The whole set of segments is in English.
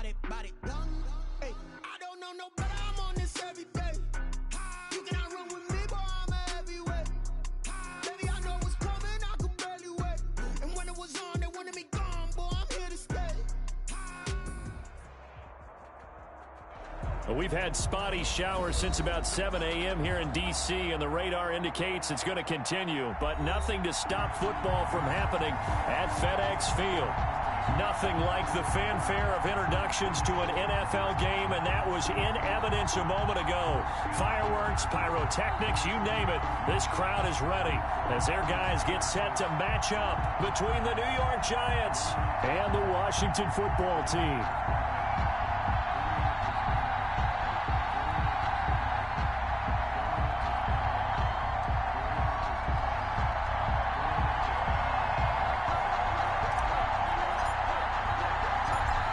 body. Hey, I don't know no better, I'm on this every day. You cannot run with me, boy, I'm a heavyweight. Baby, I know what's coming, I could barely wait. And when it was on, they wanted me gone, boy, I'm here to stay. Well, we've had spotty showers since about 7 a.m. here in D.C., and the radar indicates it's going to continue, but nothing to stop football from happening at FedEx Field. Nothing like the fanfare of introductions to an NFL game, and that was in evidence a moment ago. Fireworks, pyrotechnics, you name it. This crowd is ready as their guys get set to match up between the New York Giants and the Washington football team.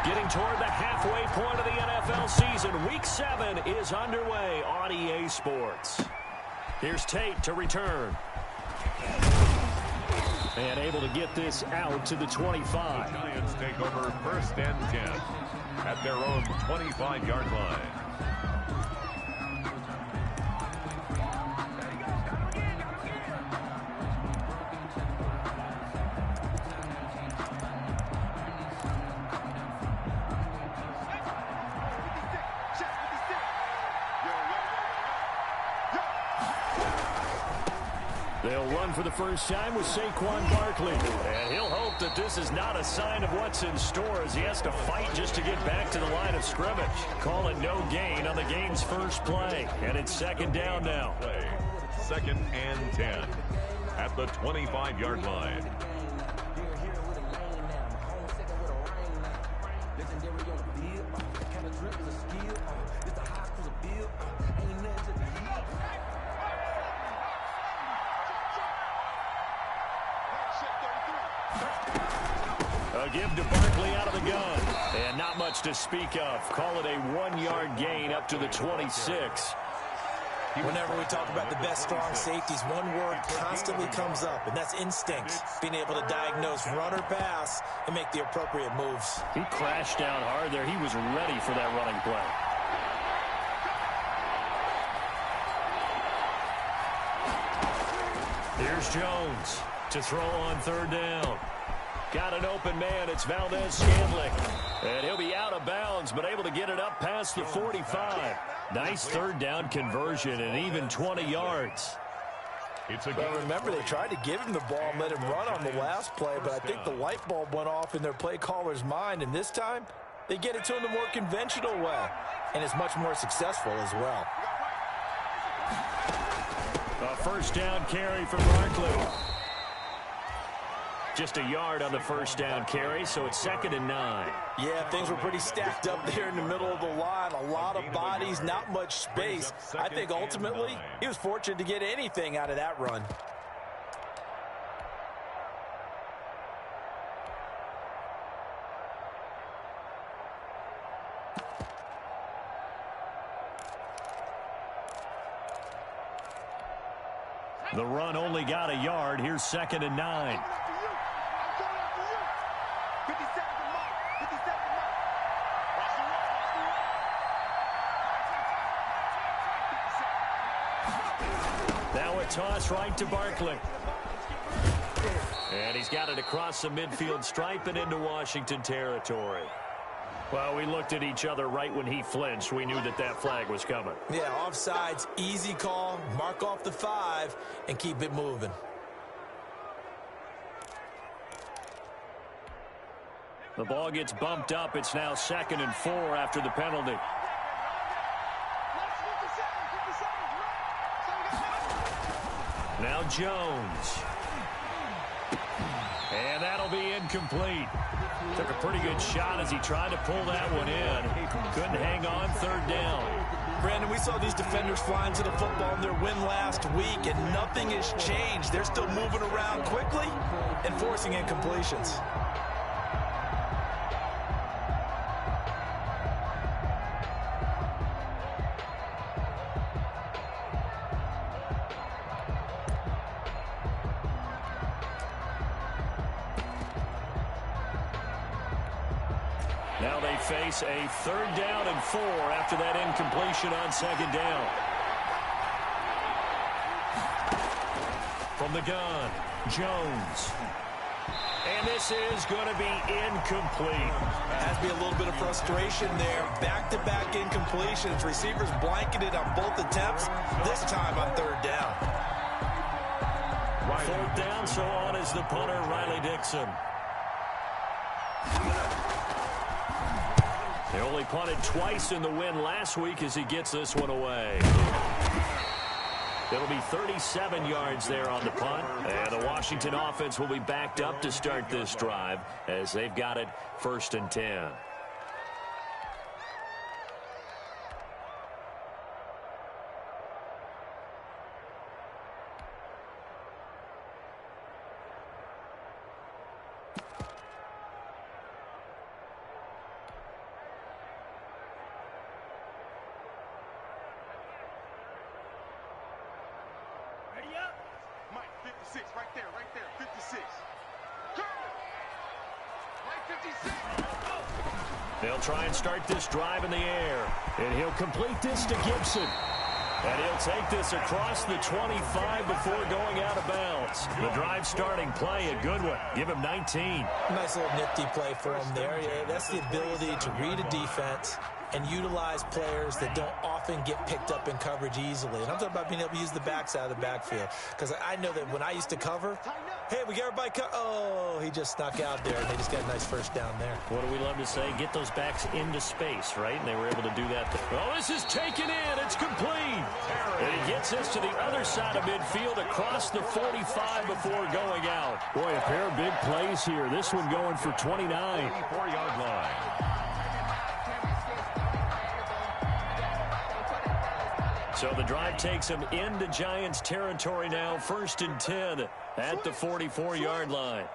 Getting toward the halfway point of the NFL season, Week 7 is underway on EA Sports. Here's Tate to return. And able to get this out to the 25. The Giants take over 1st and 10 at their own 25-yard line. They'll run for the first time with Saquon Barkley. And he'll hope that this is not a sign of what's in store as he has to fight just to get back to the line of scrimmage. Call it no gain on the game's first play. And it's 2nd down now. 2nd and 10 at the 25-yard line. A give to Barkley out of the gun. And not much to speak of. Call it a 1-yard gain up to the 26. Whenever we talk about the best strong safeties, one word constantly comes up, and that's instinct. Being able to diagnose run or pass and make the appropriate moves. He crashed down hard there. He was ready for that running play. Here's Jones to throw on 3rd down. Got an open man. It's Valdez-Scantling. And he'll be out of bounds, but able to get it up past the 45. Nice 3rd down conversion and even 20 yards. Well, remember, they tried to give him the ball and let him run on the last play, but I think the light bulb went off in their play caller's mind, and this time they get it to him the more conventional way, and it's much more successful as well. A 1st down carry from Barkley. Just a yard on the 1st down carry, so it's 2nd and 9. Yeah, things were pretty stacked up there in the middle of the line. A lot of bodies, not much space. I think ultimately he was fortunate to get anything out of that run. The run only got a yard. Here's 2nd and 9. Now a toss right to Barkley. And he's got it across the midfield stripe and into Washington territory. Well, we looked at each other right when he flinched. We knew that that flag was coming. Yeah, offsides, easy call, mark off the 5, and keep it moving. The ball gets bumped up. It's now 2nd and 4 after the penalty. Now Jones. And that'll be incomplete. Took a pretty good shot as he tried to pull that one in. Couldn't hang on 3rd down. Brandon, we saw these defenders flying to the football in their win last week, and nothing has changed. They're still moving around quickly and forcing incompletions. Now they face a 3rd down and 4 after that incompletion on 2nd down. From the gun, Jones. And this is going to be incomplete. Has to be a little bit of frustration there. Back-to-back incompletions. Receivers blanketed on both attempts, this time on 3rd down. 4th down, so on is the punter, Riley Dixon. They only punted twice in the win last week as he gets this one away. It'll be 37 yards there on the punt. And the Washington offense will be backed up to start this drive as they've got it 1st and 10. They'll try and start this drive in the air. And he'll complete this to Gibson. And he'll take this across the 25 before going out of bounds. The drive starting play, a good one. Give him 19. Nice little nifty play for him there. Yeah, that's the ability to read a defense and utilize players that don't often get picked up in coverage easily. And I'm talking about being able to use the backside of the backfield. Because I know that when I used to cover, hey, we got everybody oh, he just snuck out there, and they just got a nice 1st down there. What do we love to say? Get those backs into space, right? And they were able to do that. Oh, this is taken in. It's complete. And he gets this to the other side of midfield across the 45 before going out. Boy, a pair of big plays here. This one going for 29. 44-yard line. So the drive takes him into Giants territory now. 1st and 10 at the 44-yard line.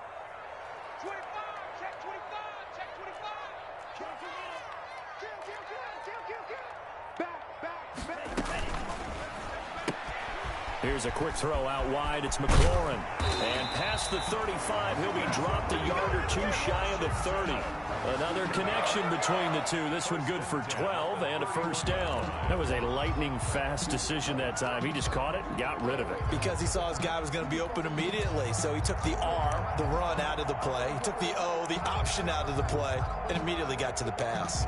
Here's a quick throw out wide. It's McLaurin. And past the 35, he'll be dropped a yard or 2 shy of the 30. Another connection between the two. This one good for 12 and a 1st down. That was a lightning-fast decision that time. He just caught it and got rid of it. Because he saw his guy was going to be open immediately. So he took the R, the run, out of the play. He took the O, the option, out of the play, and immediately got to the pass.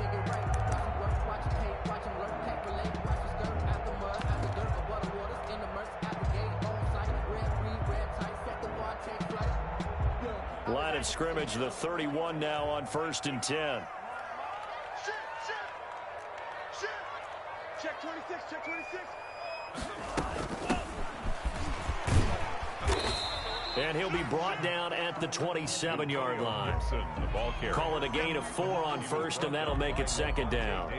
Line of scrimmage, the 31 now on 1st and 10. Check 26, check 26. And he'll be brought down at the 27-yard line. The ball carrier. Call it a gain of 4 on 1st, and that'll make it 2nd down.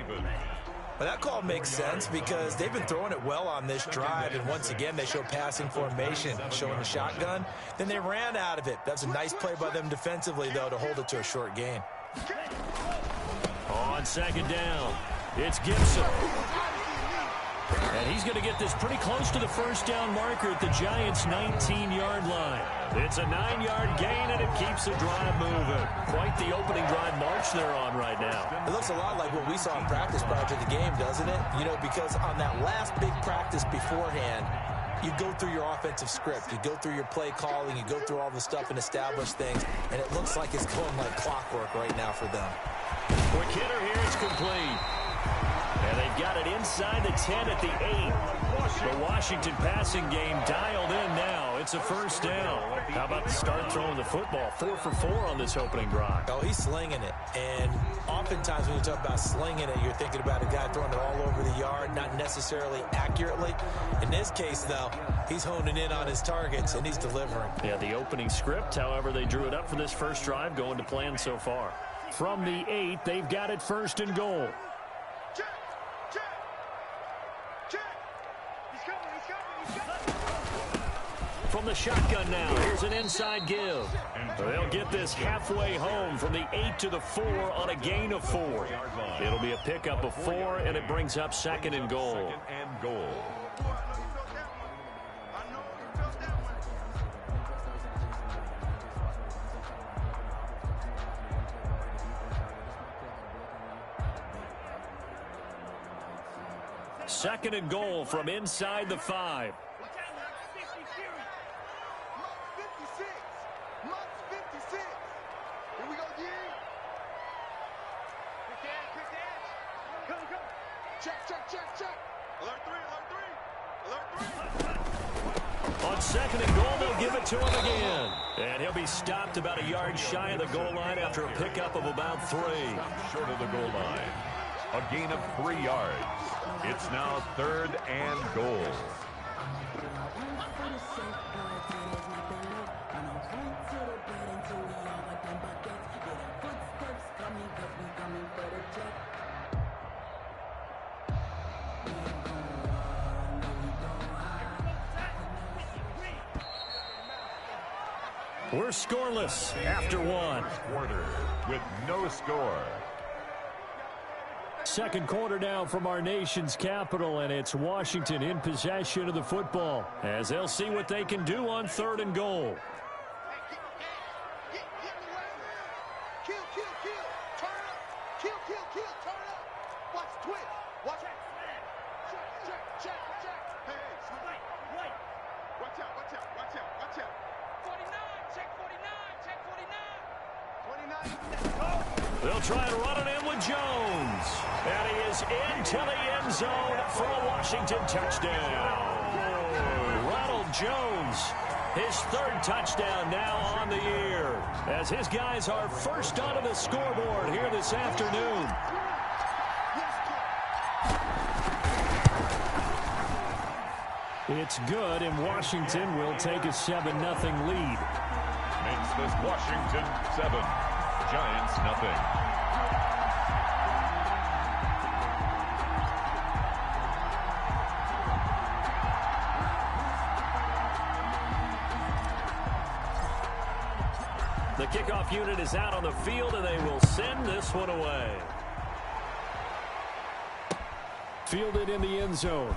Well, that call makes sense because they've been throwing it well on this drive, and once again, they show passing formation, showing the shotgun. Then they ran out of it. That's a nice play by them defensively, though, to hold it to a short gain. On 2nd down, it's Gibson. And he's going to get this pretty close to the 1st down marker at the Giants' 19-yard line. It's a 9-yard gain, and it keeps the drive moving. Quite the opening drive march they're on right now. It looks a lot like what we saw in practice prior to the game, doesn't it? You know, because on that last big practice beforehand, you go through your offensive script. You go through your play calling. You go through all the stuff and establish things. And it looks like it's going like clockwork right now for them. Quick hitter here. It's complete. And they've got it inside the 10 at the 8. The Washington passing game dialed in now. It's a 1st down. How about the start throwing the football? 4 for 4 on this opening drive. Oh, he's slinging it. And oftentimes when you talk about slinging it, you're thinking about a guy throwing it all over the yard, not necessarily accurately. In this case, though, he's honing in on his targets, and he's delivering. Yeah, the opening script, however, they drew it up for this first drive, going to plan so far. From the 8, they've got it 1st and goal. From the shotgun now, here's an inside give. They'll get this halfway home from the 8 to the 4 on a gain of 4. It'll be a pickup of 4, and it brings up 2nd and goal. Second and goal from inside the 5. On second and goal, they'll give it to him again. And he'll be stopped about a yard shy of the goal line after a pickup of about 3. Short of the goal line. A gain of 3 yards. It's now 3rd and goal. We're scoreless after 1. Quarter with no score. Second quarter now from our nation's capital, and it's Washington in possession of the football as they'll see what they can do on 3rd and goal. They'll try and run it in with Jones. And he is into the end zone for a Washington touchdown. Ronald Jones, his 3rd touchdown now on the year, as his guys are first onto the scoreboard here this afternoon. It's good, and Washington will take a 7-0 lead. Makes this Washington 7, Giants nothing. The kickoff unit is out on the field, and they will send this one away. Fielded in the end zone.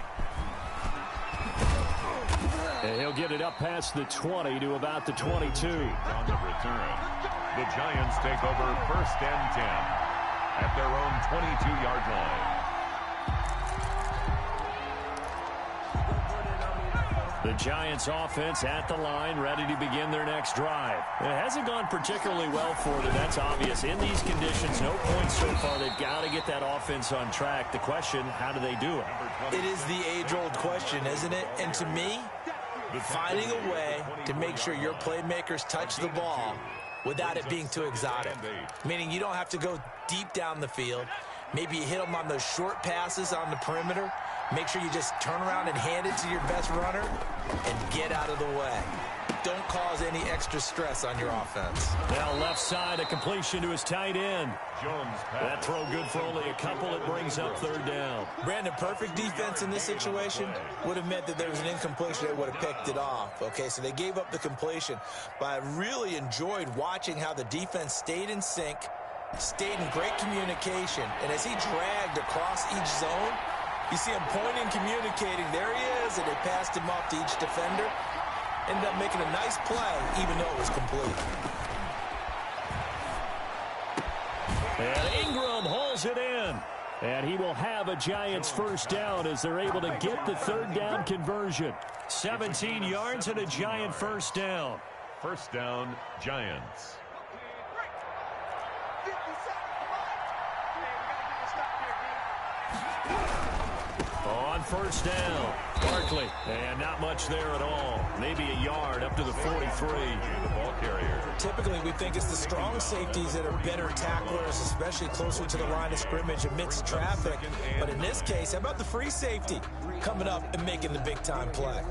And he'll get it up past the 20 to about the 22. On the return, the Giants take over 1st and 10 at their own 22-yard line. The Giants offense at the line, ready to begin their next drive. It hasn't gone particularly well for them, that's obvious. In these conditions, no points so far. They've got to get that offense on track. The question, how do they do it? It is the age-old question, isn't it? And to me, finding a way to make sure your playmakers touch the ball without it being too exotic. Meaning you don't have to go deep down the field. Maybe you hit them on those short passes on the perimeter. Make sure you just turn around and hand it to your best runner and get out of the way. Don't cause any extra stress on your offense. Now left side, a completion to his tight end. Jones That throw good for only a couple. It brings up 3rd down. Brandon, perfect defense in this situation would have meant that there was an incompletion. They would have picked it off. Okay, so they gave up the completion. But I really enjoyed watching how the defense stayed in sync, stayed in great communication. And as he dragged across each zone, you see him pointing, communicating. There he is, and they passed him off to each defender. Ended up making a nice play, even though it was complete. And Ingram hauls it in. And he will have a Giants 1st down as they're able to get the 3rd down conversion. 17 yards and a Giant 1st down. 1st down, Giants. On 1st down, Barkley, and not much there at all. Maybe a yard up to the 43. The ball carrier. Typically, we think it's the strong safeties that are better tacklers, especially closer to the line of scrimmage amidst traffic. But in this case, how about the free safety coming up and making the big-time play?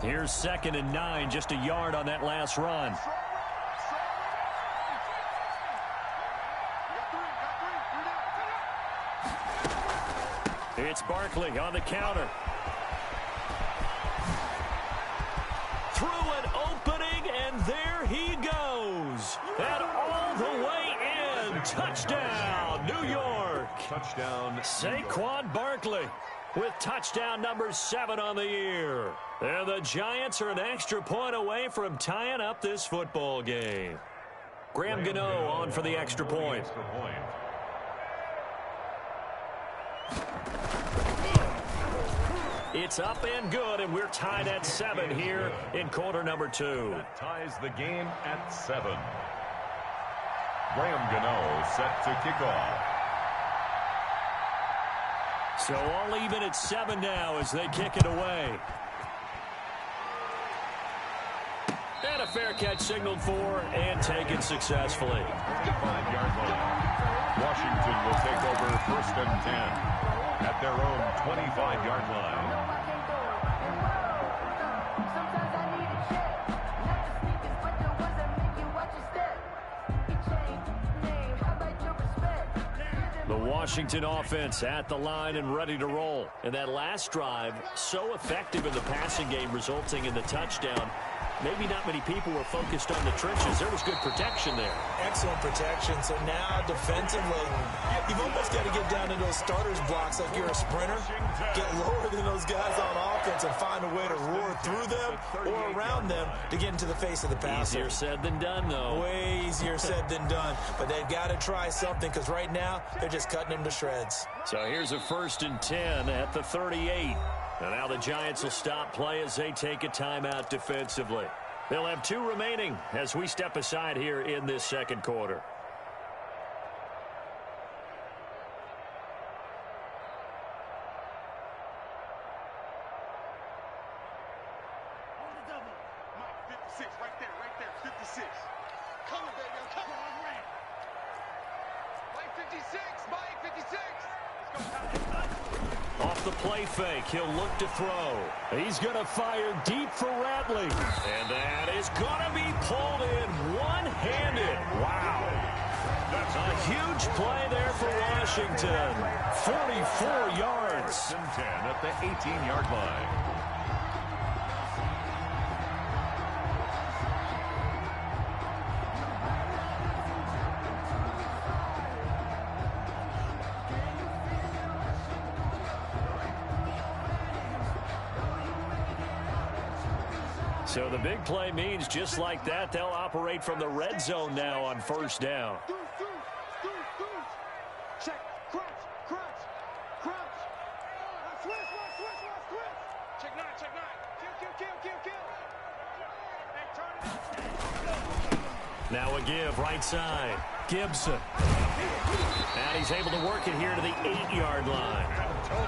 Here's 2nd and 9, just a yard on that last run. It's Barkley on the counter. Through an opening, and there he goes. And all the way in. Touchdown, New York. Touchdown, Saquon Barkley with touchdown number 7 on the year. And the Giants are an extra point away from tying up this football game. Graham Gano on for the extra point. It's up and good, and we're tied at 7 here in quarter number 2. That ties the game at 7. Graham Gano set to kick off. So all even at 7 now as they kick it away. And a fair catch signaled for and taken successfully. 25-yard line. Washington will take over 1st and 10 at their own 25-yard line. The Washington offense at the line and ready to roll. And that last drive, so effective in the passing game, resulting in the touchdown. Maybe not many people were focused on the trenches. There was good protection there. Excellent protection. So now defensively, you've almost got to get down to those starters blocks like you're a sprinter. Get lower than those guys on offense and find a way to roar through them or around them to get into the face of the passer. Easier said than done, though. Way easier said than done. But they've got to try something because right now they're just cutting them to shreds. So here's a 1st and 10 at the 38. And now the Giants will stop play as they take a timeout defensively. They'll have 2 remaining as we step aside here in this second quarter. Mike, 56, right there, 56. Coming, baby, I'm coming. Mike, 56, Mike, 56. Let's go, Off the play fake, he'll look to throw. He's going to fire deep for Rattling. And that is going to be pulled in one-handed. Wow. A huge play there for Washington. 44 yards. 1st and 10 at the 18-yard line. So the big play means just like that, they'll operate from the red zone now on 1st down. Check, crunch. Switch. Check 9. Kill. Hey, turn it. Now a give, right side. Gibson. And he's able to work it here to the 8-yard line.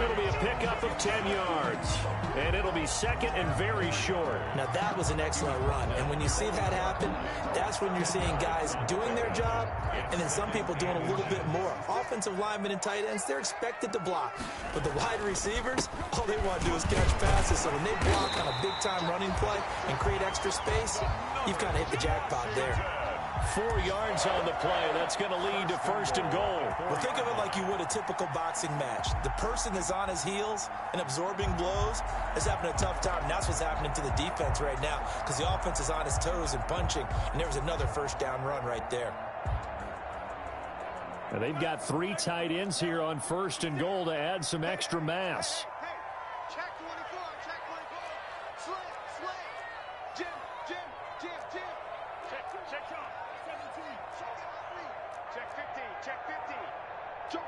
It'll be a pickup of 10 yards. And it'll be 2nd and very short. Now that was an excellent run. And when you see that happen, that's when you're seeing guys doing their job and then some people doing a little bit more. Offensive linemen and tight ends, they're expected to block. But the wide receivers, all they want to do is catch passes. So when they block on a big-time running play and create extra space, you've kind of hit the jackpot there. 4 yards on the play. That's going to lead to 1st and goal. Well, think of it like you would a typical boxing match. The person is on his heels and absorbing blows is having a tough time. And that's what's happening to the defense right now because the offense is on his toes and punching. And there was another 1st down run right there. Now they've got 3 tight ends here on 1st and goal to add some extra mass. Hey, check 24. Slay. Jim. Check John. 17. Check 50. Jump.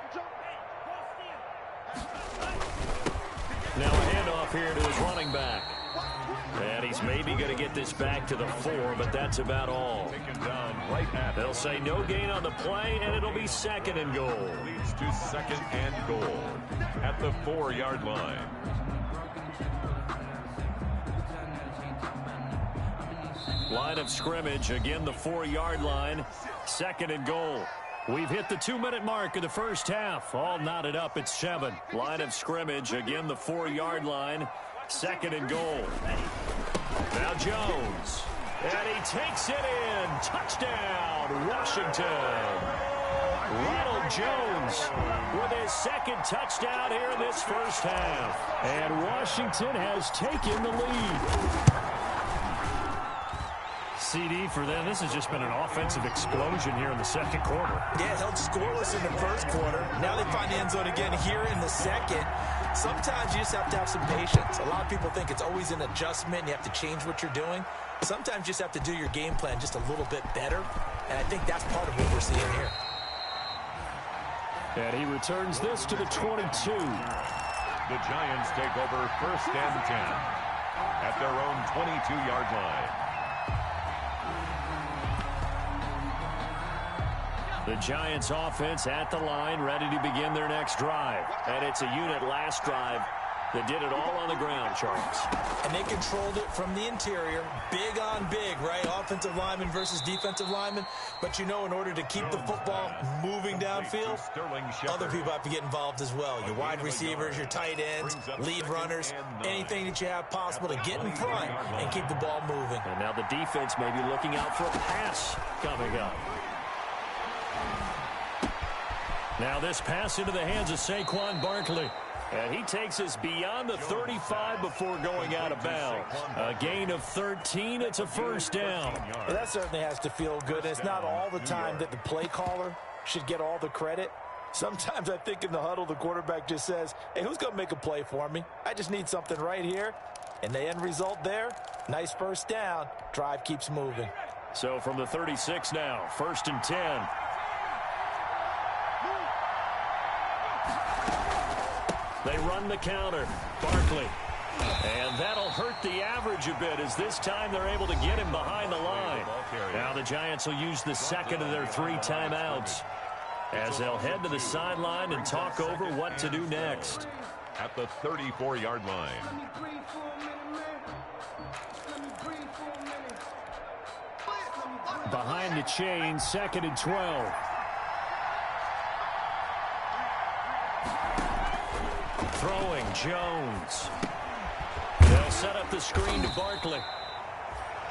Now a handoff here to his running back. And he's maybe going to get this back to the 4, but that's about all. Taken down right at. They'll say no gain on the play, and it'll be 2nd and goal. Leads to 2nd and goal at the 4-yard line. Line of scrimmage, again the 4-yard line, 2nd and goal. We've hit the 2-minute mark of the first half. All knotted up at 7. Line of scrimmage, again the 4-yard line, 2nd and goal. Now Jones. And he takes it in. Touchdown, Washington. Ronald Jones with his 2nd touchdown here in this first half. And Washington has taken the lead. CD for them. This has just been an offensive explosion here in the second quarter. Yeah, held scoreless in the first quarter. Now they find the end zone again here in the second. Sometimes you just have to have some patience. A lot of people think it's always an adjustment. You have to change what you're doing. Sometimes you just have to do your game plan just a little bit better, and I think that's part of what we're seeing here. And he returns this to the 22. The Giants take over 1st and 10 at their own 22-yard line. The Giants offense at the line, ready to begin their next drive. And it's a unit last drive that did it all on the ground, Charles. And they controlled it from the interior. Big on big, right? Offensive lineman versus defensive lineman. But you know, in order to keep the football moving downfield, other people have to get involved as well. Your wide receivers, your tight ends, lead runners, anything that you have possible to get in front and keep the ball moving. And now the defense may be looking out for a pass coming up. Now this pass into the hands of Saquon Barkley. And he takes us beyond the 35 before going out of bounds. A gain of 13. It's a 1st down. Well, that certainly has to feel good. And it's not all the time that the play caller should get all the credit. Sometimes I think in the huddle, the quarterback just says, hey, who's going to make a play for me? I just need something right here. And the end result there, nice 1st down. Drive keeps moving. So from the 36 now, 1st and 10. They run the counter. Barkley. And that'll hurt the average a bit as this time they're able to get him behind the line. Now the Giants will use the second of their 3 timeouts as they'll head to the sideline and talk over what to do next. At the 34-yard line. Behind the chain, 2nd and 12. Throwing, Jones. They'll set up the screen to Barkley.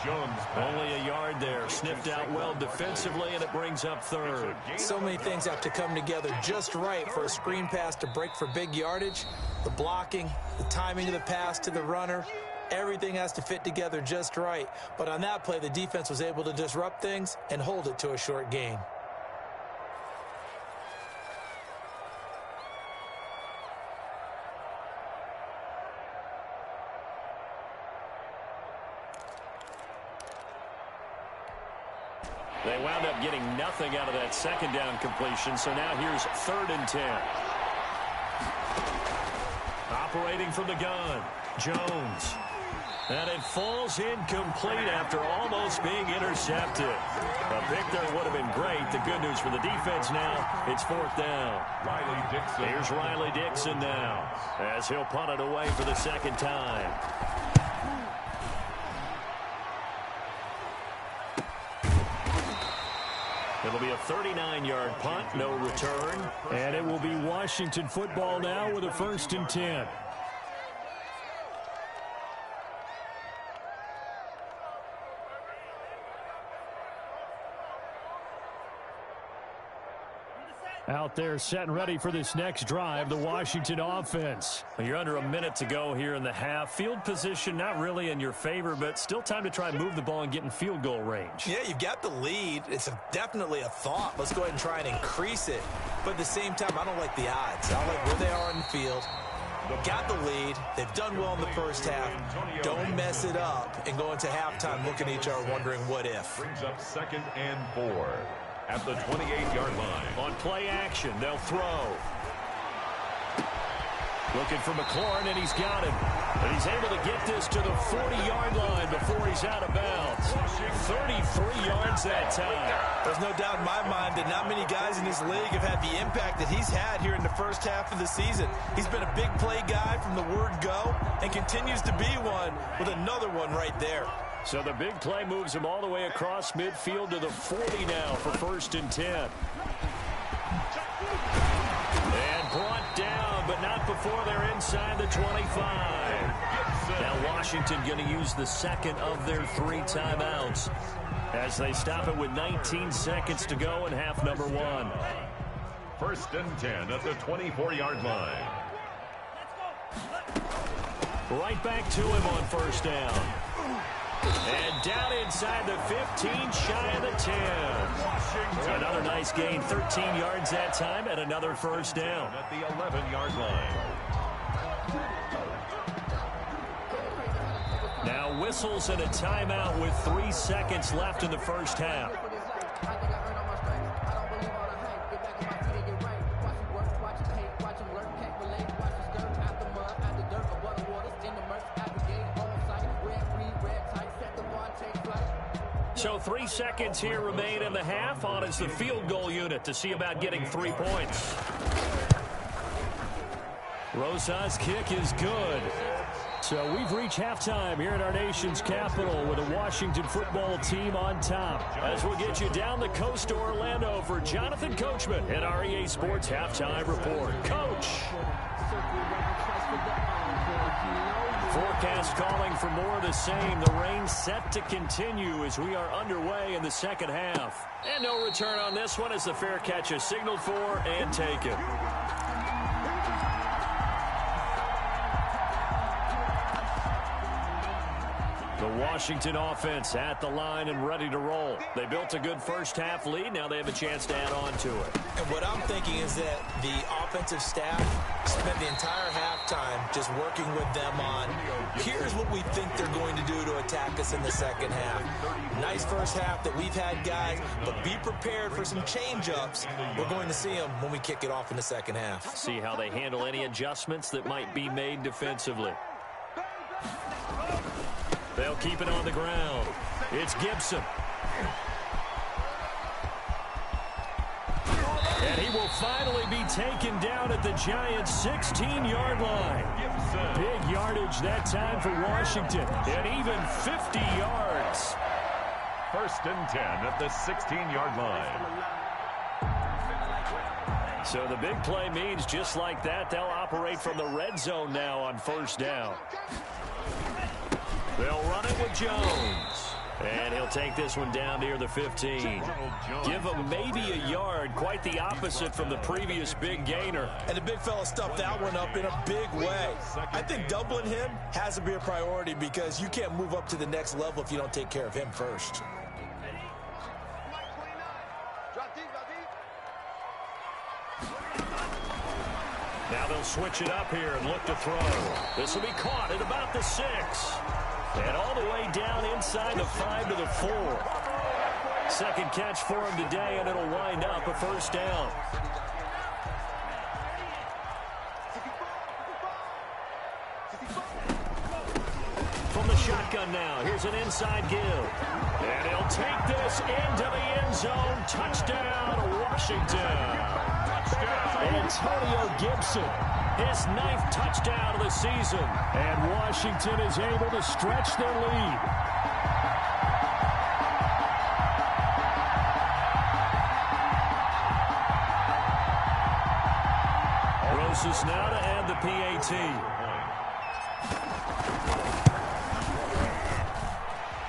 Jones only a yard there. Sniffed out well defensively, and it brings up 3rd. So many things have to come together just right for a screen pass to break for big yardage. The blocking, the timing of the pass to the runner, everything has to fit together just right. But on that play, the defense was able to disrupt things and hold it to a short gain. They wound up getting nothing out of that 2nd down completion, so now here's 3rd and 10. Operating from the gun, Jones. And it falls incomplete after almost being intercepted. A pick there would have been great. The good news for the defense now, it's 4th down. Riley Dixon. Here's Riley Dixon now as he'll punt it away for the 2nd time. It'll be a 39-yard punt, no return. And it will be Washington football now with a 1st and 10. Out there set and ready for this next drive, the Washington offense. Well, you're under a minute to go here in the half. Field position not really in your favor, but still time to try and move the ball and get in field goal range. Yeah, you've got the lead. It's definitely a thought. Let's go ahead and try and increase it. But at the same time, I don't like the odds. I like where they are in the field. Got the lead. They've done well in the first half. Don't mess it up and go into halftime looking at each other wondering what if. Brings up 2nd and 4. At the 28-yard line. On play action, they'll throw. Looking for McLaurin, and he's got him. And he's able to get this to the 40-yard line before he's out of bounds. 33 yards that time. There's no doubt in my mind that not many guys in this league have had the impact that he's had here in the first half of the season. He's been a big play guy from the word go and continues to be one with another one right there. So the big play moves him all the way across midfield to the 40 now for 1st and 10. And brought down, but not before they're inside the 25. Now Washington going to use the 2nd of their 3 timeouts as they stop it with 19 seconds to go in half number 1. 1st and 10 at the 24-yard line. Right back to him on 1st down. And down inside the 15, shy of the 10. Another nice gain, 13 yards that time, and another 1st down. At the 11-yard line. Now whistles and a timeout with 3 seconds left in the first half. So 3 seconds here remain in the half. On is the field goal unit to see about getting 3 points. Rosas' kick is good. So we've reached halftime here in our nation's capital with a Washington football team on top. As we'll get you down the coast to Orlando for Jonathan Coachman at our EA Sports Halftime Report. Coach. Forecast calling for more of the same. The rain set to continue as we are underway in the second half. And no return on this one as the fair catch is signaled for and taken. The Washington offense at the line and ready to roll. They built a good first half lead. Now they have a chance to add on to it. And what I'm thinking is that the offensive staff spent the entire halftime just working with them on, here's what we think they're going to do to attack us in the second half. Nice first half that we've had, guys, but be prepared for some change-ups. We're going to see them when we kick it off in the second half. See how they handle any adjustments that might be made defensively. They'll keep it on the ground. It's Gibson. And he will finally be taken down at the Giants' 16-yard line. Big yardage that time for Washington. And even 50 yards. 1st and 10 at the 16-yard line. So the big play means just like that, they'll operate from the red zone now on 1st down. They'll run it with Jones. And he'll take this one down near the 15. Give him maybe a yard, quite the opposite from the previous big gainer. And the big fella stuffed that one up in a big way. I think doubling him has to be a priority because you can't move up to the next level if you don't take care of him first. Now they'll switch it up here and look to throw. This will be caught at about the 6. And all the way down inside the 5 to the 4. Second catch for him today, and it'll wind up a 1st down. From the shotgun now, here's an inside give. And he'll take this into the end zone. Touchdown, Washington. Antonio Gibson, his 9th touchdown of the season. And Washington is able to stretch their lead. Rosas now to add the PAT.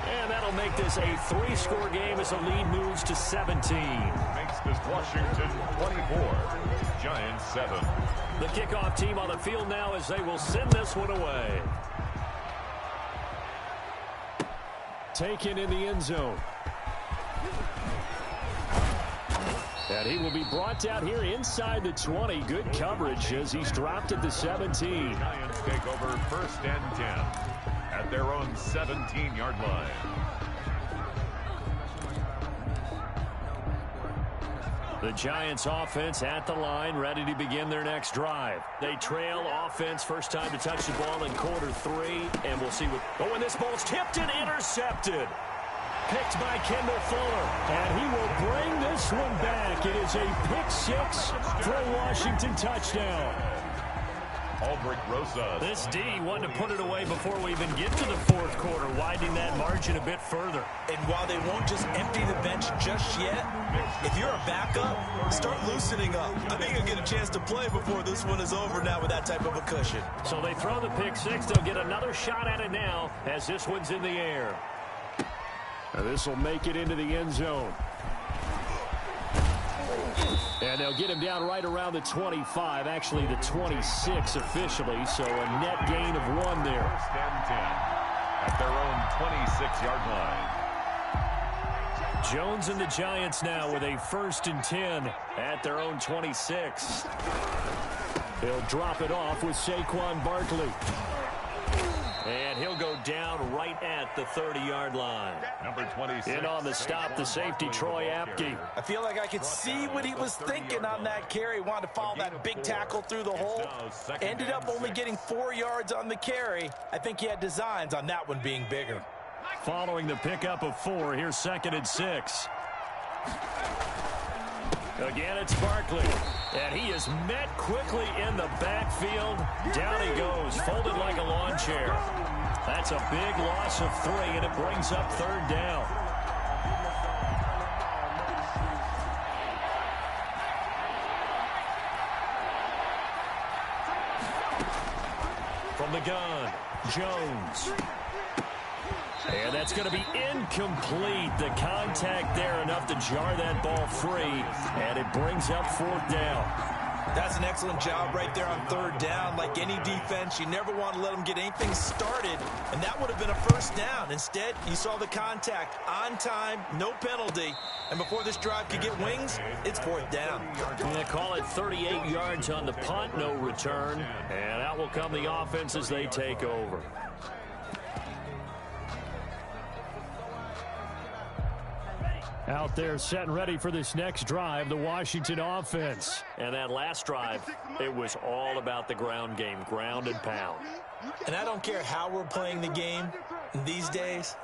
And that'll make this a 3-score game as the lead moves to 17. Makes this Washington 24, Giants 7. The kickoff team on the field now as they will send this one away. Taken in the end zone. And he will be brought down here inside the 20. Good coverage as he's dropped at the 17. Giants take over 1st and 10 at their own 17-yard line. The Giants offense at the line, ready to begin their next drive. They trail offense, first time to touch the ball in quarter 3, and we'll see what... Oh, and this ball's tipped and intercepted. Picked by Kendall Fuller, and he will bring this one back. It is a pick 6 for a Washington touchdown. Aldrick Rosas. This D wanted to put it away before we even get to the 4th quarter, widening that margin a bit further. And while they won't just empty the bench just yet, if you're a backup, start loosening up. I think you'll get a chance to play before this one is over now with that type of a cushion. So they throw the pick 6. They'll get another shot at it now as this one's in the air. Now this will make it into the end zone. And they'll get him down right around the 25, actually the 26 officially, so a net gain of 1 there. 1st and 10 at their own 26-yard line. Jones and the Giants now with a 1st and 10 at their own 26. He'll drop it off with Saquon Barkley. And he'll go down right at the 30-yard line. Number 26. In on the stop, the safety, Troy Apke. I feel like I could see what he was thinking on that carry. Wanted to follow that big tackle through the hole. Ended up only getting 4 yards on the carry. I think he had designs on that one being bigger. Following the pickup of 4, here's 2nd and 6. Again, it's Barkley. And he is met quickly in the backfield. Down he goes, folded like a lawn chair. That's a big loss of 3, and it brings up 3rd down. From the gun, Jones. And that's going to be incomplete. The contact there enough to jar that ball free, and it brings up 4th down. That's an excellent job right there on 3rd down. Like any defense, you never want to let them get anything started, and that would have been a 1st down. Instead, you saw the contact on time, no penalty, and before this drive could get wings, it's 4th down. They call it 38 yards on the punt, no return, and out will come the offense as they take over. Out there set and ready for this next drive, the Washington offense. And that last drive, it was all about the ground game, ground and pound. And I don't care how we're playing the game these days,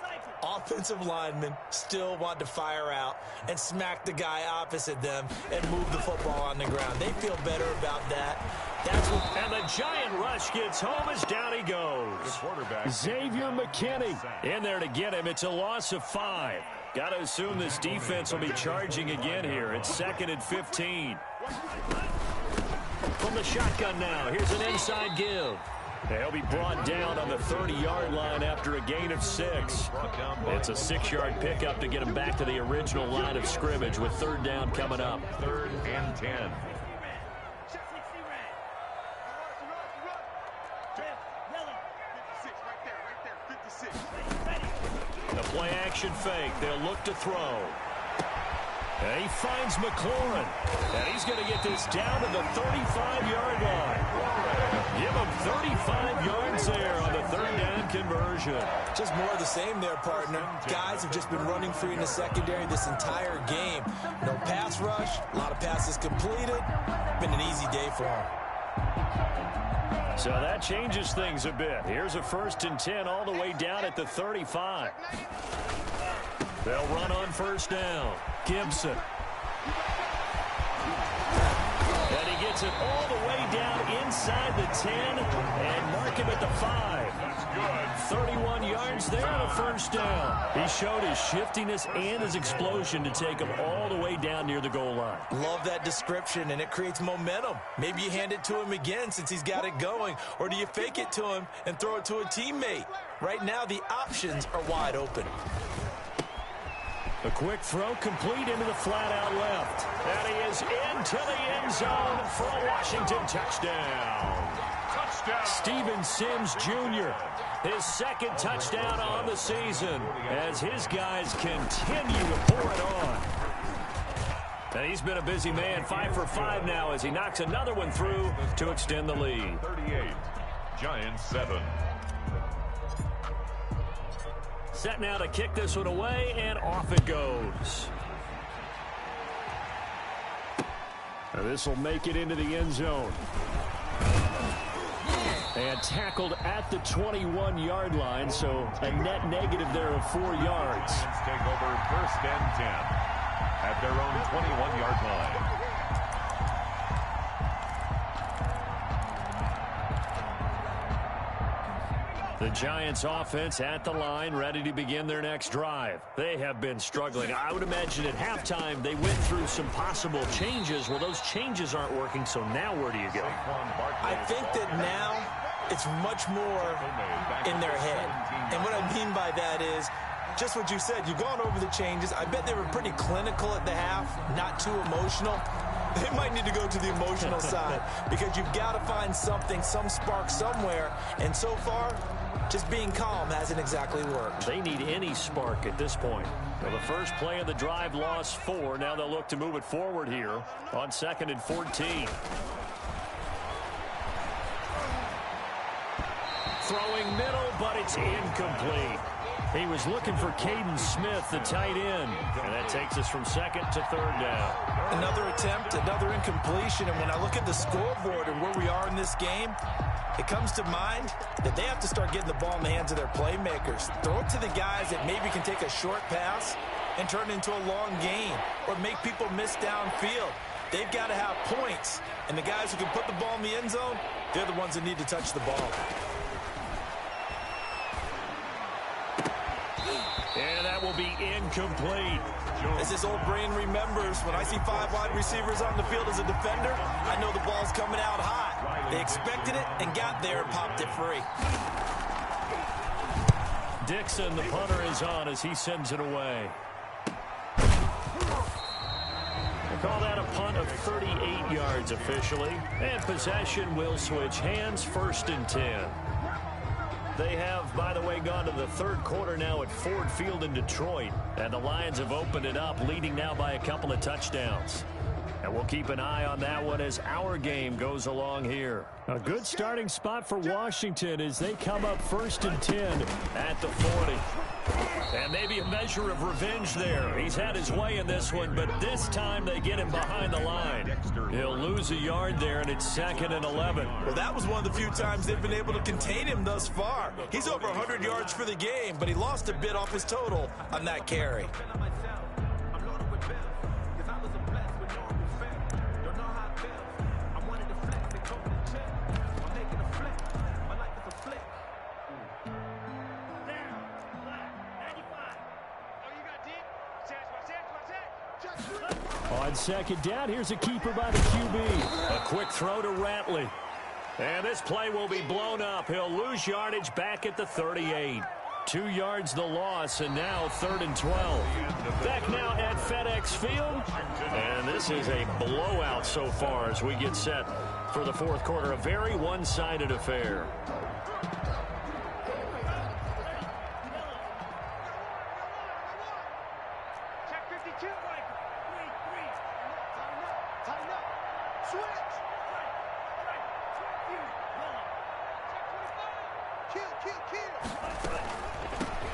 offensive linemen still want to fire out and smack the guy opposite them and move the football on the ground. They feel better about that. That's what. And the giant rush gets home as down he goes. Xavier McKinney in there to get him. It's a loss of 5. Got to assume this defense will be charging again here. It's 2nd and 15. From the shotgun now, here's an inside give. They'll be brought down on the 30-yard line after a gain of 6. It's a 6-yard pickup to get him back to the original line of scrimmage with 3rd down coming up. 3rd and 10. The play-action fake. They'll look to throw. And he finds McLaurin. And he's going to get this down to the 35-yard line. Give him 35 yards there on the 3rd down conversion. Just more of the same there, partner. Guys have just been running free in the secondary this entire game. No pass rush, a lot of passes completed. Been an easy day for him. So that changes things a bit. Here's a 1st and 10 all the way down at the 35. They'll run on 1st down. Gibson. And he gets it all the way down inside the 10 and mark him at the 5. 31 yards there on a 1st down. He showed his shiftiness and his explosion to take him all the way down near the goal line. Love that description, and it creates momentum. Maybe you hand it to him again since he's got it going, or do you fake it to him and throw it to a teammate? Right now, the options are wide open. A quick throw complete into the flat out left. And he is into the end zone for a Washington touchdown. Steven Sims Jr., his 2nd touchdown on the season as his guys continue to pour it on. And he's been a busy man, 5 for 5 now as he knocks another one through to extend the lead. 38, Giants 7. Set now to kick this one away, and off it goes. And this will make it into the end zone. And tackled at the 21-yard line, so a net negative there of 4 yards. Giants take over 1st and 10 at their own 21-yard line. The Giants offense at the line, ready to begin their next drive. They have been struggling. I would imagine at halftime they went through some possible changes. Well, those changes aren't working, so now where do you go? I think that now it's much more in their head. And what I mean by that is just what you said. You've gone over the changes. I bet they were pretty clinical at the half, not too emotional. They might need to go to the emotional side because you've got to find something, some spark somewhere. And so far, just being calm hasn't exactly worked. They need any spark at this point. Well, the first play of the drive lost 4. Now they'll look to move it forward here on 2nd and 14. Throwing middle, but it's incomplete. He was looking for Caden Smith, the tight end. And that takes us from second to third down. Another attempt, another incompletion. And when I look at the scoreboard and where we are in this game, it comes to mind that they have to start getting the ball in the hands of their playmakers. Throw it to the guys that maybe can take a short pass and turn it into a long gain or make people miss downfield. They've got to have points. And the guys who can put the ball in the end zone, they're the ones that need to touch the ball. And that will be incomplete. As his old brain remembers, when I see 5 wide receivers on the field as a defender, I know the ball's coming out hot. They expected it and got there and popped it free. Dixon, the punter, is on as he sends it away. We'll call that a punt of 38 yards officially. And possession will switch hands, 1st and 10. They have, by the way, gone to the third quarter now at Ford Field in Detroit. And the Lions have opened it up, leading now by a couple of touchdowns. And we'll keep an eye on that one as our game goes along here. A good starting spot for Washington as they come up 1st and 10 at the 40. And maybe a measure of revenge there. He's had his way in this one, but this time they get him behind the line. He'll lose a yard there, and it's 2nd and 11. Well, that was one of the few times they've been able to contain him thus far. He's over 100 yards for the game, but he lost a bit off his total on that carry. On 2nd down, here's a keeper by the QB. A quick throw to Ratley. And this play will be blown up. He'll lose yardage back at the 38. 2 yards the loss, and now 3rd and 12. Back now at FedEx Field. And this is a blowout so far as we get set for the 4th quarter. A very one-sided affair.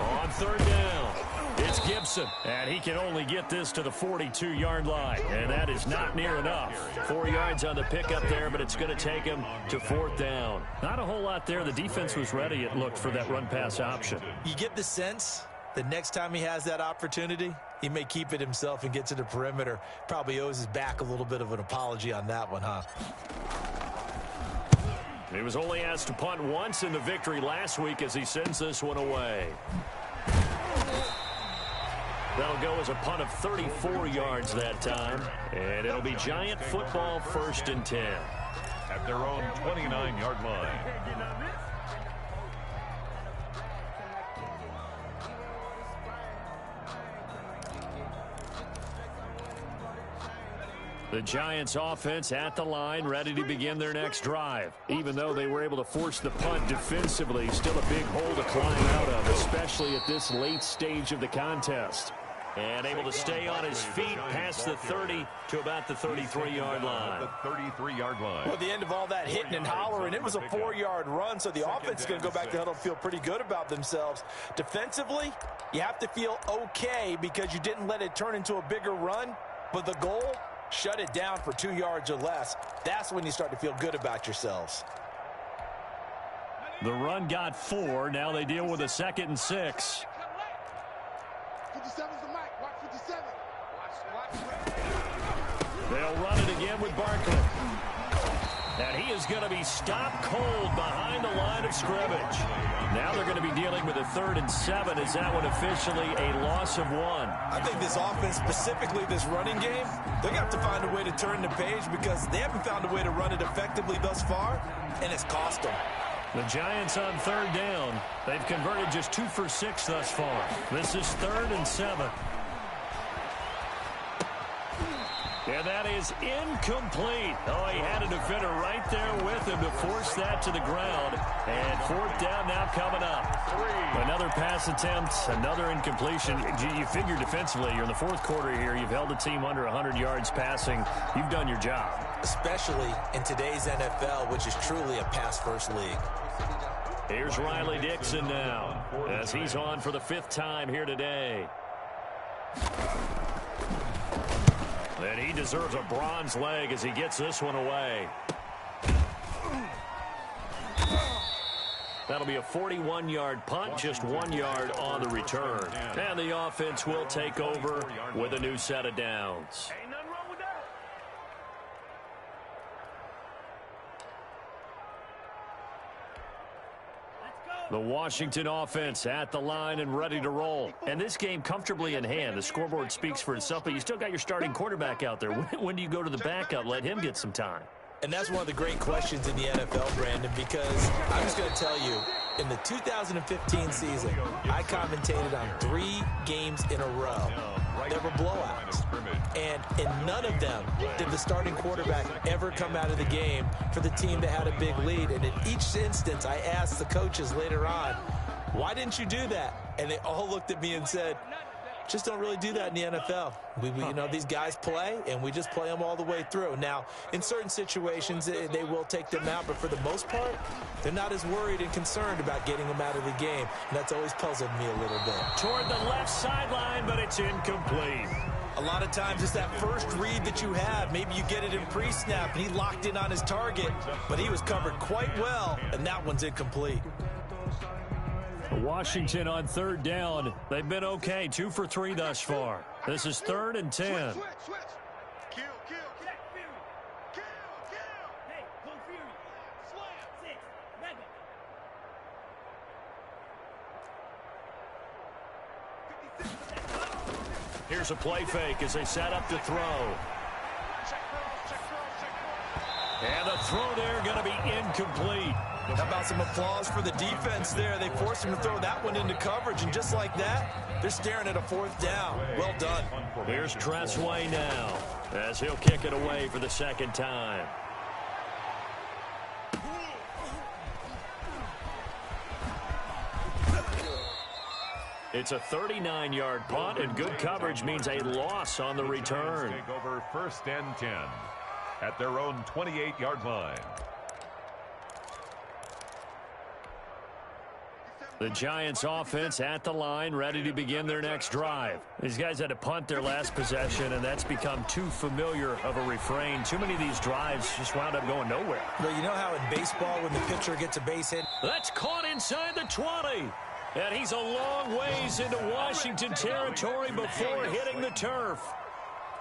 On 3rd down, it's Gibson, and he can only get this to the 42-yard line, and that is not near enough. 4 yards on the pickup there, but it's going to take him to 4th down. Not a whole lot there. The defense was ready, it looked, for that run-pass option. You get the sense the next time he has that opportunity, he may keep it himself and get to the perimeter. Probably owes his back a little bit of an apology on that one, huh? He was only asked to punt once in the victory last week as he sends this one away. That'll go as a punt of 34 yards that time. And it'll be Giant football 1st and 10. At their own 29-yard line. The Giants offense at the line, ready to begin their next drive. Even though they were able to force the punt defensively, still a big hole to climb out of, especially at this late stage of the contest. And able to stay on his feet past the 30 to about the 33-yard line. The 33-yard line. Well, at the end of all that hitting and hollering, it was a 4-yard run, so the offense is going to go back to the huddle and feel pretty good about themselves. Defensively, you have to feel okay because you didn't let it turn into a bigger run, but the goal, shut it down for 2 yards or less. That's when you start to feel good about yourselves. The run got 4. Now they deal with a 2nd and 6. 57's the mic. Watch 57. Watch. They'll run it again with Barkley. And he is going to be stopped cold behind the line of scrimmage. Now they're going to be dealing with a 3rd and 7. Is that one officially a loss of 1? I think this offense, specifically this running game, they're going to have to find a way to turn the page because they haven't found a way to run it effectively thus far, and it's cost them. The Giants on 3rd down. They've converted just 2 for 6 thus far. This is 3rd and 7. And that is incomplete. Oh, he had a defender right there with him to force that to the ground. And 4th down now coming up. Another pass attempt, another incompletion. You figure defensively, you're in the 4th quarter here. You've held the team under 100 yards passing. You've done your job. Especially in today's NFL, which is truly a pass-first league. Here's Riley Dixon now, as he's on for the 5th time here today. And he deserves a bronze leg as he gets this one away. That'll be a 41-yard punt, just 1 yard on the return. And the offense will take over with a new set of downs. The Washington offense at the line and ready to roll. And this game comfortably in hand. The scoreboard speaks for itself, but you still got your starting quarterback out there. When do you go to the backup? Let him get some time. And that's one of the great questions in the NFL, Brandon, because I'm just going to tell you, in the 2015 season, I commentated on 3 games in a row. There were blowouts. And in none of them did the starting quarterback ever come out of the game for the team that had a big lead. And in each instance, I asked the coaches later on, why didn't you do that? And they all looked at me and said, just don't really do that in the NFL. You know, these guys play, and we just play them all the way through. Now, in certain situations, they will take them out, but for the most part, they're not as worried and concerned about getting them out of the game. And that's always puzzled me a little bit. Toward the left sideline, but it's incomplete. A lot of times it's that first read that you have. Maybe you get it in pre-snap, and he locked in on his target, but he was covered quite well, and that one's incomplete. Washington on 3rd down. They've been okay, 2 for 3 thus far. This is 3rd and 10. Switch. Kill. Hey, go Fury. Slam. 6, Here's a play fake as they set up to throw. And the throw there going to be incomplete. How about some applause for the defense there? They forced him to throw that one into coverage, and just like that, they're staring at a 4th down. Well done. Here's Tressway now, as he'll kick it away for the 2nd time. It's a 39-yard punt, and good coverage means a loss on the return. Take over 1st and 10 at their own 28-yard line. The Giants offense at the line, ready to begin their next drive. These guys had to punt their last possession, and that's become too familiar of a refrain. Too many of these drives just wound up going nowhere. Well, you know how in baseball when the pitcher gets a base hit? That's caught inside the 20. And he's a long ways into Washington territory before hitting the turf.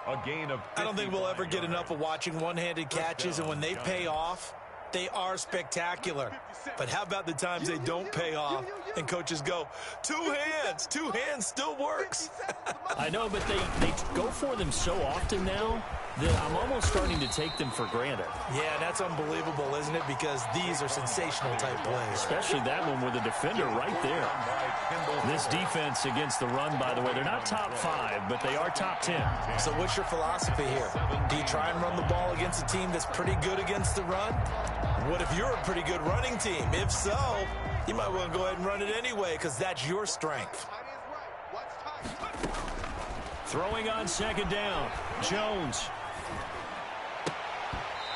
A gain of I don't think we'll ever get enough of watching one-handed catches, and when they pay off, they are spectacular. But how about the times they don't pay off and coaches go, 2 hands still works. I know, but they go for them so often now that I'm almost starting to take them for granted. Yeah, that's unbelievable, isn't it? Because these are sensational type plays. Especially that one with the defender right there. This defense against the run, by the way, they're not top 5, but they are top 10. So what's your philosophy here? Do you try and run the ball against a team that's pretty good against the run? What if you're a pretty good running team? If so, you might want to go ahead and run it anyway because that's your strength. Throwing on 2nd down, Jones.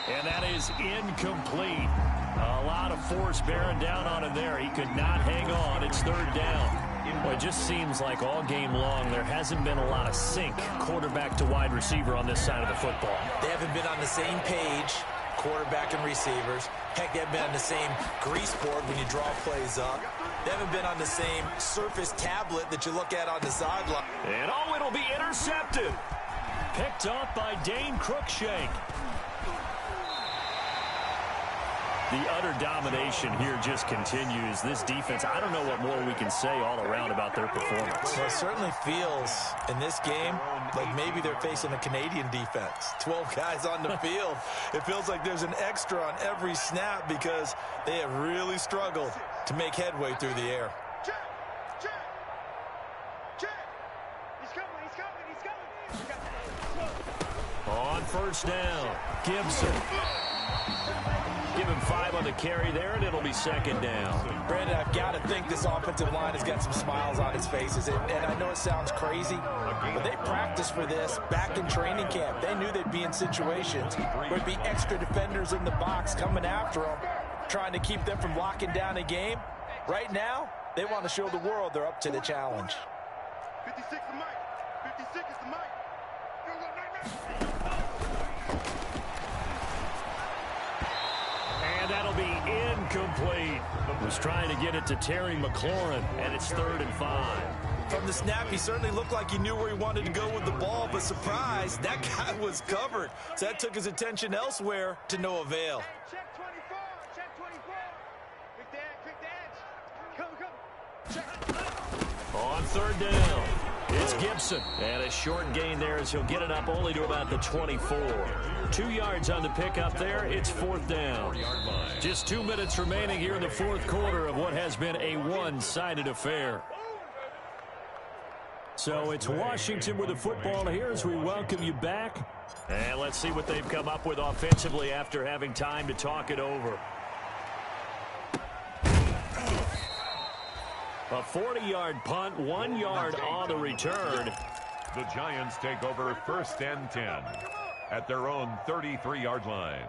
And that is incomplete. A lot of force bearing down on him there. He could not hang on. It's 3rd down. Well, it just seems like all game long there hasn't been a lot of sync quarterback to wide receiver on this side of the football. They haven't been on the same page, quarterback and receivers. Heck, they haven't been on the same grease board when you draw plays up. They haven't been on the same Surface tablet that you look at on the sideline. And oh, it'll be intercepted. Picked up by Dane Cruikshank. The utter domination here just continues. This defense, I don't know what more we can say all around about their performance. Well, it certainly feels in this game like maybe they're facing a Canadian defense. 12 guys on the field. It feels like there's an extra on every snap because they have really struggled to make headway through the air. On 1st down, Gibson. Give him 5 on the carry there, and it'll be 2nd down. Brandon, I've got to think this offensive line has got some smiles on its faces. And I know it sounds crazy, but they practiced for this back in training camp. They knew they'd be in situations where there'd be extra defenders in the box coming after them, trying to keep them from locking down a game. Right now, they want to show the world they're up to the challenge. 56 the mic. 56 is the mic. And that'll be incomplete. Was trying to get it to Terry McLaurin, and it's 3rd and 5. From the snap, he certainly looked like he knew where he wanted to go with the ball, but surprise, that guy was covered. So that took his attention elsewhere to no avail. Check 24. Check 24. Quick the edge. Come. Check. On 3rd down, it's Gibson. And a short gain there as he'll get it up only to about the 24. 2 yards on the pickup there. It's 4th down. Just 2 minutes remaining here in the 4th quarter of what has been a one-sided affair. So it's Washington with the football here as we welcome you back. And let's see what they've come up with offensively after having time to talk it over. A 40-yard punt, 1 yard on the return. The Giants take over 1st and 10 at their own 33-yard line.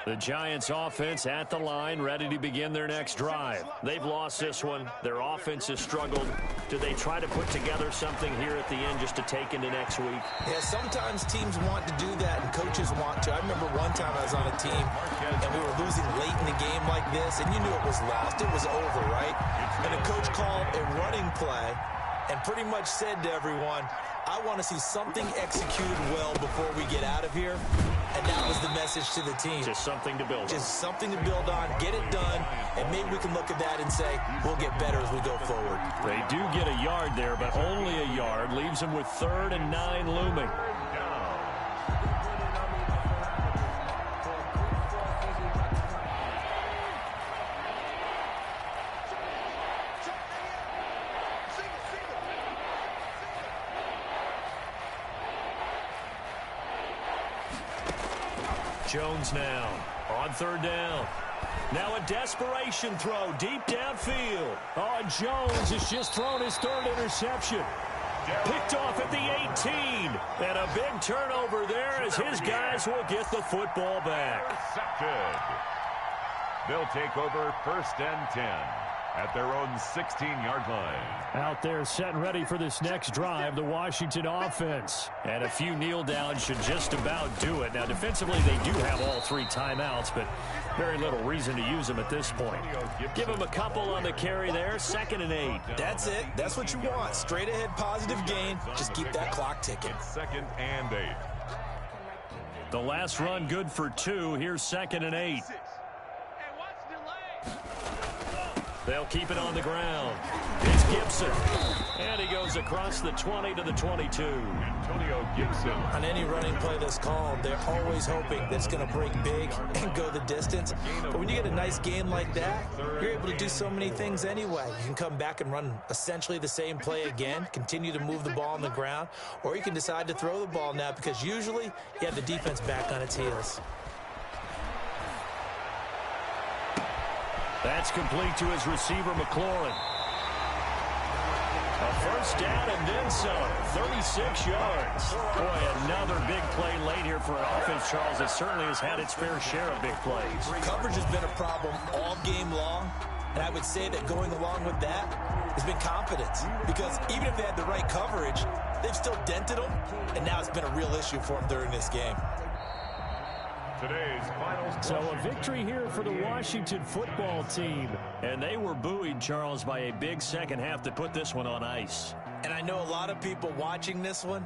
The Giants offense at the line, ready to begin their next drive. They've lost this one. Their offense has struggled. Do they try to put together something here at the end just to take into next week? Yeah, sometimes teams want to do that and coaches want to. I remember one time I was on a team and we were losing late in the game like this, and you knew it was lost. It was over, right? And the coach called a running play and pretty much said to everyone, I want to see something executed well before we get out of here. And that was the message to the team. Just something to build on. Just something to build on, get it done, and maybe we can look at that and say, we'll get better as we go forward. They do get a yard there, but only a yard. Leaves them with 3rd and 9 looming. Jones now on 3rd down. Now a desperation throw deep downfield. Oh, Jones has just thrown his 3rd interception. Picked off at the 18. And a big turnover there as his guys will get the football back. Intercepted. They'll take over 1st and 10 at their own 16-yard line. Out there set and ready for this next drive, the Washington offense. And a few kneel downs should just about do it. Now, defensively, they do have all 3 timeouts, but very little reason to use them at this point. Give them a couple on the carry there, 2nd and 8. That's it. That's what you want. Straight ahead positive gain. Just keep that clock ticking. 2nd and 8. The last run good for 2. Here's 2nd and 8. They'll keep it on the ground. It's Gibson. And he goes across the 20 to the 22. Antonio Gibson. On any running play that's called, they're always hoping that it's going to break big and go the distance. But when you get a nice game like that, you're able to do so many things anyway. You can come back and run essentially the same play again, continue to move the ball on the ground, or you can decide to throw the ball now because usually you have the defense back on its heels. That's complete to his receiver, McLaurin. A 1st down and then some. 36 yards. Boy, another big play late here for an offense, Charles, that certainly has had its fair share of big plays. Coverage has been a problem all game long, and I would say that going along with that has been confidence. Because even if they had the right coverage, they've still dented them, and now it's been a real issue for them during this game. Today's final. So a victory here for the Washington football team. And they were buoyed, Charles, by a big second half to put this one on ice. And I know a lot of people watching this one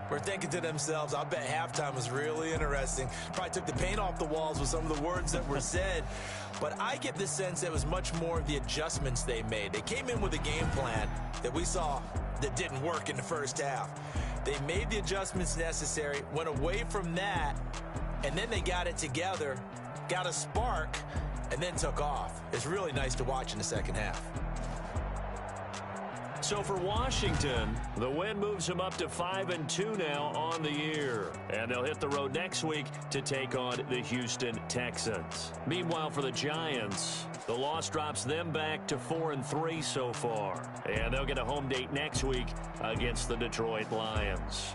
were thinking to themselves, I bet halftime was really interesting. Probably took the paint off the walls with some of the words that were said. But I get the sense that it was much more of the adjustments they made. They came in with a game plan that we saw that didn't work in the first half. They made the adjustments necessary, went away from that, and then they got it together, got a spark, and then took off. It's really nice to watch in the second half. So for Washington, the win moves them up to 5-2 now on the year. And they'll hit the road next week to take on the Houston Texans. Meanwhile, for the Giants, the loss drops them back to 4-3 so far. And they'll get a home date next week against the Detroit Lions.